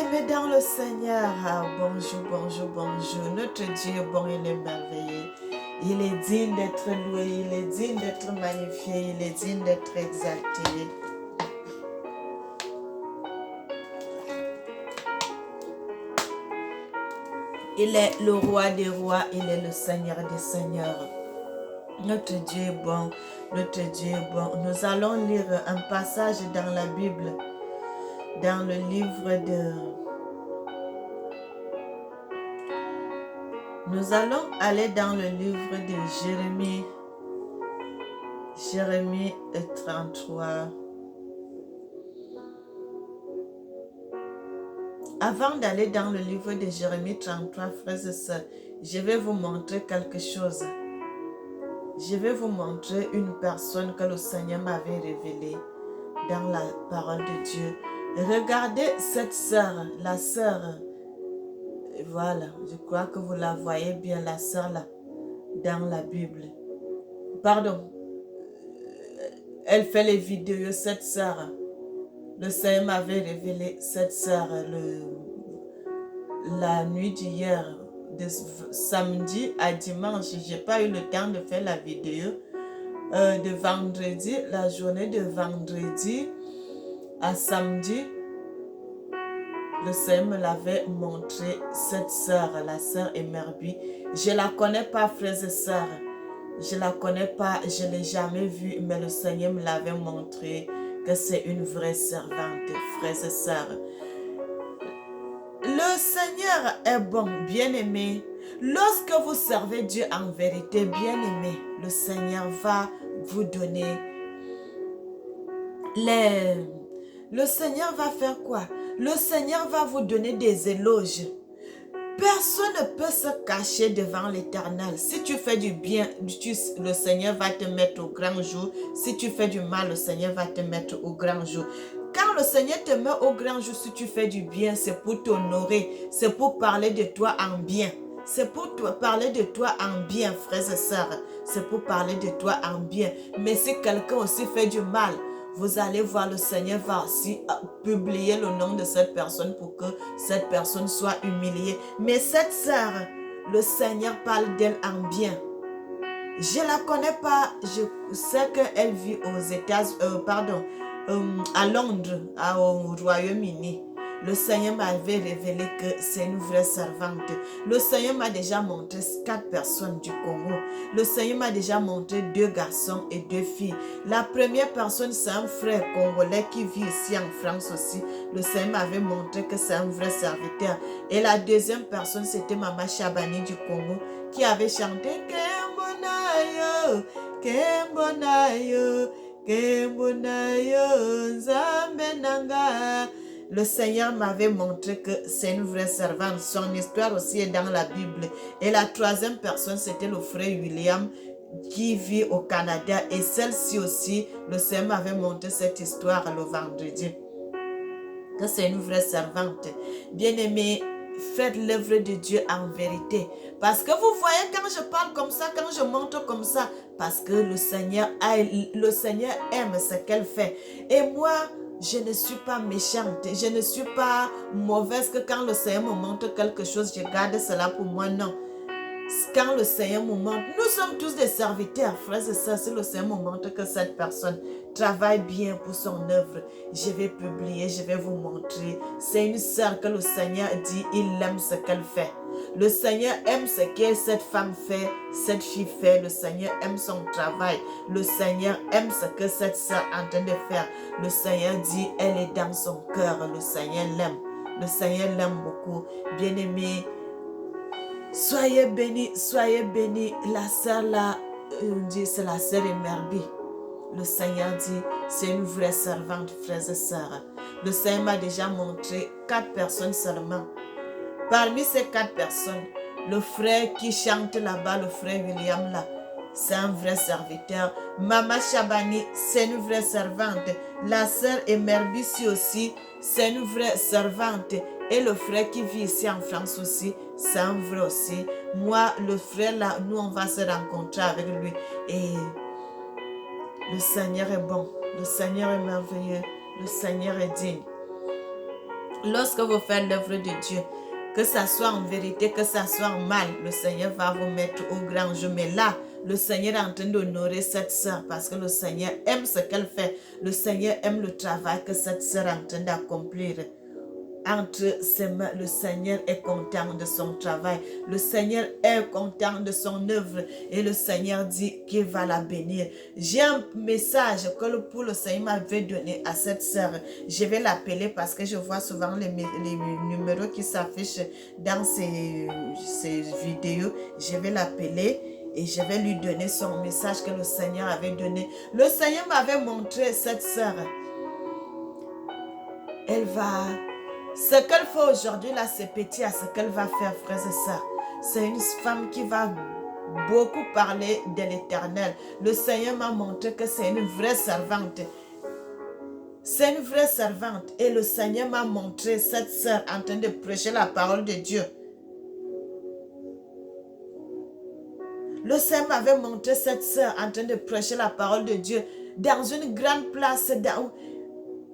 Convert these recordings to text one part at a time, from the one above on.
Bien-aimés dans le Seigneur, bonjour, bonjour, bonjour. Notre Dieu est bon, il est merveilleux. Il est digne d'être loué, il est digne d'être magnifié, il est digne d'être exalté. Il est le roi des rois, il est le Seigneur des seigneurs. Notre Dieu est bon, notre Dieu est bon. Nous allons lire un passage dans la Bible, dans le livre de... Nous allons aller dans le livre de Jérémie. Jérémie 33. Avant d'aller dans le livre de Jérémie 33, frères et sœurs, je vais vous montrer quelque chose. Je vais vous montrer une personne que le Seigneur m'avait révélée dans la parole de Dieu. Regardez cette sœur, la sœur, voilà, je crois que vous la voyez bien, la sœur là, dans la Bible. Pardon, elle fait les vidéos, cette sœur. Le Seigneur m'avait révélé cette sœur la nuit d'hier, de samedi à dimanche. Je n'ai pas eu le temps de faire la vidéo. De vendredi, la journée de vendredi à samedi, le Seigneur me l'avait montré, cette sœur, la sœur Emerbi. Je ne la connais pas, frères et sœurs. Je ne la connais pas, je ne l'ai jamais vue, mais le Seigneur me l'avait montré que c'est une vraie servante, frères et sœurs. Le Seigneur est bon, bien-aimé. Lorsque vous servez Dieu en vérité, bien-aimé, le Seigneur va vous donner Le Seigneur va faire quoi? Le Seigneur va vous donner des éloges. Personne ne peut se cacher devant l'Éternel. Si tu fais du bien, le Seigneur va te mettre au grand jour. Si tu fais du mal, le Seigneur va te mettre au grand jour. Quand le Seigneur te met au grand jour, si tu fais du bien, c'est pour t'honorer. C'est pour parler de toi en bien. C'est pour parler de toi en bien, frères et sœurs. C'est pour parler de toi en bien. Mais si quelqu'un aussi fait du mal, vous allez voir, le Seigneur va aussi publier le nom de cette personne pour que cette personne soit humiliée. Mais cette sœur, le Seigneur parle d'elle en bien. Je ne la connais pas, je sais qu'elle vit aux États-Unis, à Londres, au Royaume-Uni. Le Seigneur m'avait révélé que c'est une vraie servante. Le Seigneur m'a déjà montré 4 personnes du Congo. Le Seigneur m'a déjà montré 2 garçons et 2 filles. La première personne, c'est un frère congolais qui vit ici en France aussi. Le Seigneur m'avait montré que c'est un vrai serviteur. Et la deuxième personne, c'était Maman Chabani du Congo qui avait chanté Kembonayo, Kembonayo, Kembonayo, Nzambenanga. Le Seigneur m'avait montré que c'est une vraie servante. Son histoire aussi est dans la Bible. Et la troisième personne, c'était le frère William qui vit au Canada. Et celle-ci aussi, le Seigneur m'avait montré cette histoire le vendredi. Que c'est une vraie servante. Bien-aimée, faites l'œuvre de Dieu en vérité. Parce que vous voyez, quand je parle comme ça, quand je montre comme ça, parce que le Seigneur aime ce qu'elle fait. Et moi, je ne suis pas méchante, je ne suis pas mauvaise que quand le Seigneur me montre quelque chose, je garde cela pour moi, non. Quand le Seigneur me montre, nous sommes tous des serviteurs, frères et sœurs, si le Seigneur me montre que cette personne travaille bien pour son œuvre, je vais publier, je vais vous montrer. C'est une sœur que le Seigneur dit, il aime ce qu'elle fait. Le Seigneur aime ce que cette femme fait, cette fille fait. Le Seigneur aime son travail. Le Seigneur aime ce que cette sœur est en train de faire. Le Seigneur dit, elle est dans son cœur. Le Seigneur l'aime. Le Seigneur l'aime beaucoup. Bien-aimé, soyez bénis, soyez bénis. La sœur là, c'est la sœur Emerbi. Le Seigneur dit, c'est une vraie servante, frères et sœurs. Le Seigneur m'a déjà montré 4 personnes seulement. Parmi ces 4 personnes, le frère qui chante là-bas, le frère William là, c'est un vrai serviteur. Maman Chabani, c'est une vraie servante. La sœur Emerbissi aussi, c'est une vraie servante. Et le frère qui vit ici en France aussi, c'est un vrai aussi. Moi, le frère là, nous on va se rencontrer avec lui. Et le Seigneur est bon. Le Seigneur est merveilleux. Le Seigneur est digne. Lorsque vous faites l'œuvre de Dieu, que ça soit en vérité, que ça soit en mal, le Seigneur va vous mettre au grand jour. Mais là, le Seigneur est en train d'honorer cette sœur parce que le Seigneur aime ce qu'elle fait. Le Seigneur aime le travail que cette sœur est en train d'accomplir. Entre ses mains, le Seigneur est content de son travail. Le Seigneur est content de son œuvre. Et le Seigneur dit qu'il va la bénir. J'ai un message que le Seigneur m'avait donné à cette sœur. Je vais l'appeler parce que je vois souvent les numéros qui s'affichent dans ces vidéos. Je vais l'appeler et je vais lui donner son message que le Seigneur avait donné. Le Seigneur m'avait montré cette sœur. Elle va... Ce qu'elle fait aujourd'hui là, c'est petit à ce qu'elle va faire, frères et sœurs. C'est une femme qui va beaucoup parler de l'Éternel. Le Seigneur m'a montré que c'est une vraie servante. C'est une vraie servante. Et le Seigneur m'a montré cette sœur en train de prêcher la parole de Dieu. Le Seigneur m'avait montré cette sœur en train de prêcher la parole de Dieu dans une grande place.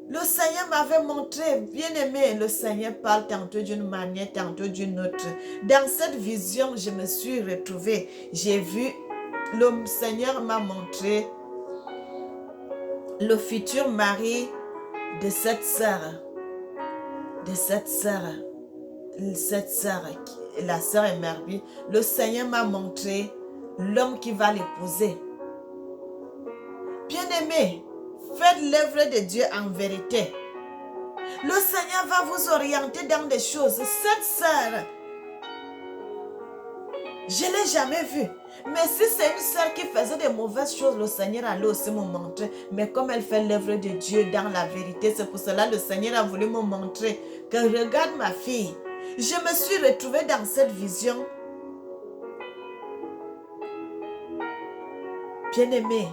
Le Seigneur m'avait montré, bien aimé, le Seigneur parle tantôt d'une manière, tantôt d'une autre. Dans cette vision, je me suis retrouvée. J'ai vu, le Seigneur m'a montré le futur mari de cette sœur. De cette sœur, la sœur Emerbi. Le Seigneur m'a montré l'homme qui va l'épouser. Bien aimé, faites l'œuvre de Dieu en vérité. Le Seigneur va vous orienter dans des choses. Cette sœur, je ne l'ai jamais vue. Mais si c'est une sœur qui faisait de mauvaises choses, le Seigneur allait aussi me montrer. Mais comme elle fait l'œuvre de Dieu dans la vérité, c'est pour cela que le Seigneur a voulu me montrer que regarde ma fille. Je me suis retrouvée dans cette vision. Bien-aimée,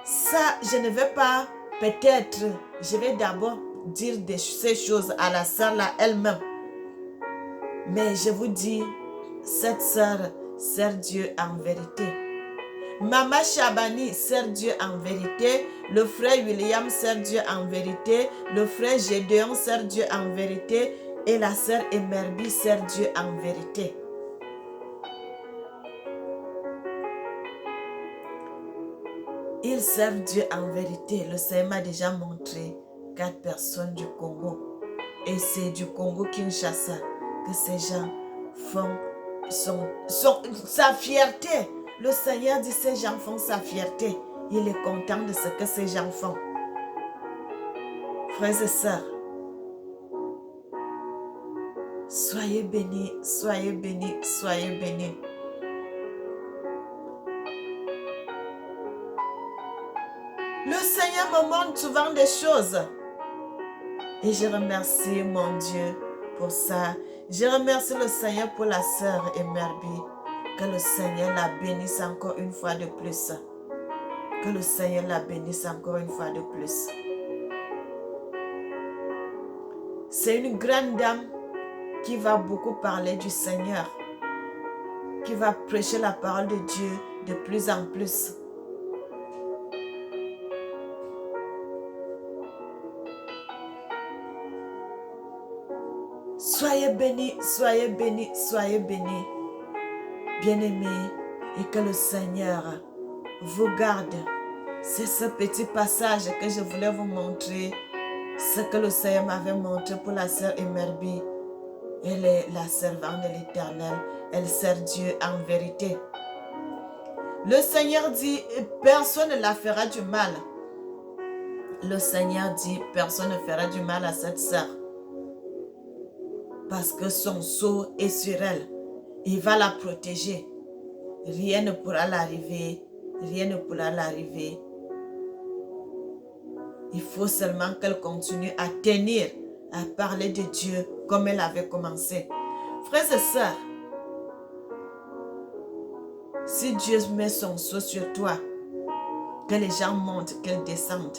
ça, je ne vais pas, peut-être, je vais d'abord dire ces choses à la sœur là elle-même. Mais je vous dis, cette sœur sert Dieu en vérité. Maman Chabani sert Dieu en vérité. Le frère William sert Dieu en vérité. Le frère Gédéon sert Dieu en vérité. Et la sœur Emerbi sert Dieu en vérité. Ils servent Dieu en vérité. Le Seigneur m'a déjà montré 4 personnes du Congo. Et c'est du Congo-Kinshasa que ces gens font sa fierté. Le Seigneur dit ces gens font sa fierté. Il est content de ce que ces gens font. Frères et sœurs, soyez bénis, soyez bénis, soyez bénis. Le Seigneur me montre souvent des choses. Et je remercie mon Dieu pour ça. Je remercie le Seigneur pour la sœur Emerbi. Que le Seigneur la bénisse encore une fois de plus. Que le Seigneur la bénisse encore une fois de plus. C'est une grande dame qui va beaucoup parler du Seigneur. Qui va prêcher la parole de Dieu de plus en plus. Soyez bénis, soyez bénis, soyez bénis. Bien-aimés, et que le Seigneur vous garde. C'est ce petit passage que je voulais vous montrer. Ce que le Seigneur m'avait montré pour la sœur Emerbi. Elle est la servante de l'Éternel. Elle sert Dieu en vérité. Le Seigneur dit, personne ne la fera du mal. Le Seigneur dit, personne ne fera du mal à cette sœur. Parce que son sceau est sur elle. Il va la protéger. Rien ne pourra l'arriver. Rien ne pourra l'arriver. Il faut seulement qu'elle continue à tenir, à parler de Dieu comme elle avait commencé. Frères et sœurs, si Dieu met son sceau sur toi, que les gens montent, qu'elles descendent,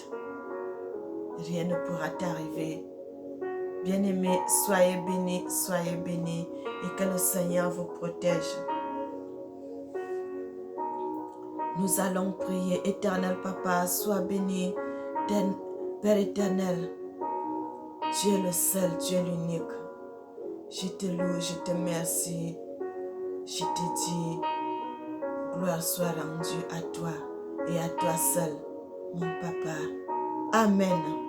rien ne pourra t'arriver. Bien-aimés, soyez bénis et que le Seigneur vous protège. Nous allons prier. Éternel Papa, sois béni, Père éternel. Tu es le seul, tu es l'unique. Je te loue, je te remercie. Je te dis, gloire soit rendue à toi et à toi seul, mon papa. Amen.